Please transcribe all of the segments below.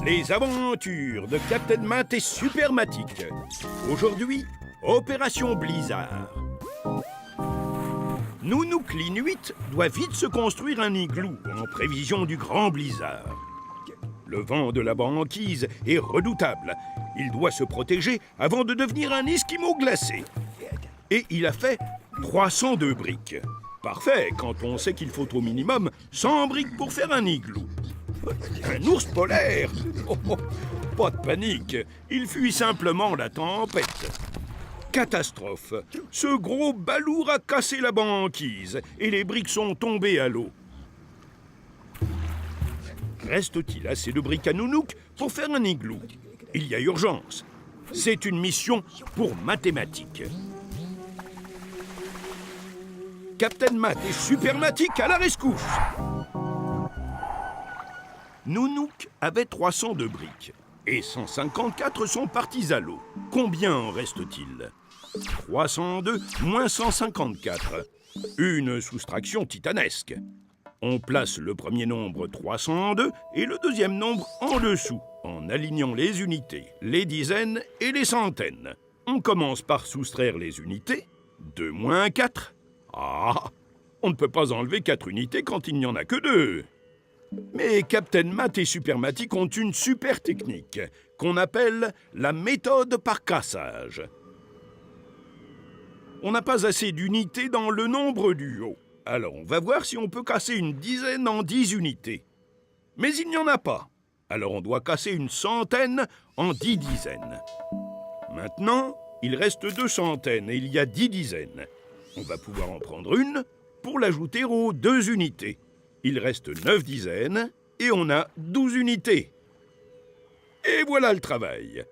Les aventures de Captain Matt et Supermatic. Aujourd'hui, Opération Blizzard. Nounouk l'Inuit doit vite se construire un igloo en prévision du grand blizzard. Le vent de la banquise est redoutable. Il doit se protéger avant de devenir un esquimau glacé. Et il a fait 302 briques. Parfait quand on sait qu'il faut au minimum 100 briques pour faire un igloo. Un ours polaire? Oh, oh, pas de panique, il fuit simplement la tempête. Catastrophe! Ce gros balourd a cassé la banquise et les briques sont tombées à l'eau. Reste-t-il assez de briques à Nounouk pour faire un igloo? Il y a urgence. C'est une mission pour mathématiques. Captain Matt et Supermatic à la rescousse! Nounouk avait 302 briques et 154 sont partis à l'eau. Combien en reste-t-il? 302 moins 154. Une soustraction titanesque. On place le premier nombre 302 et le deuxième nombre en dessous, en alignant les unités, les dizaines et les centaines. On commence par soustraire les unités. 2 moins 4. Ah, on ne peut pas enlever 4 unités quand il n'y en a que 2. Mais Captain Matt et Supermatic ont une super technique qu'on appelle la méthode par cassage. On n'a pas assez d'unités dans le nombre du haut. Alors on va voir si on peut casser une dizaine en 10 unités. Mais il n'y en a pas. Alors on doit casser une centaine en 10 dizaines. Maintenant, il reste 2 centaines et il y a 10 dizaines. On va pouvoir en prendre une pour l'ajouter aux 2 unités. Il reste 9 dizaines et on a 12 unités. Et voilà le travail.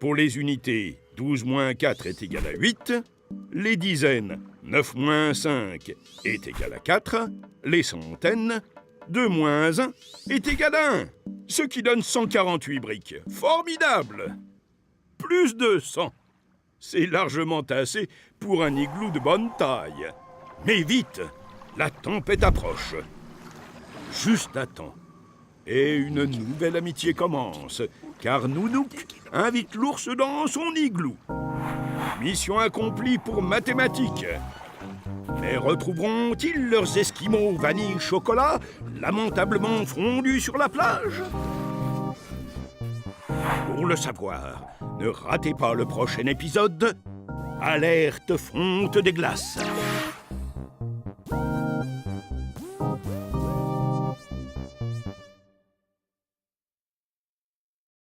Pour les unités, 12 moins 4 est égal à 8. Les dizaines, 9 moins 5 est égal à 4. Les centaines, 2 moins 1 est égal à 1. Ce qui donne 148 briques. Formidable! Plus de 100. C'est largement assez pour un igloo de bonne taille. Mais vite! La tempête approche. Juste à temps. Et une nouvelle amitié commence, car Nounouk invite l'ours dans son igloo. Mission accomplie pour mathématiques. Mais retrouveront-ils leurs esquimaux vanille chocolat lamentablement fondus sur la plage? Pour le savoir, ne ratez pas le prochain épisode. Alerte fonte des glaces.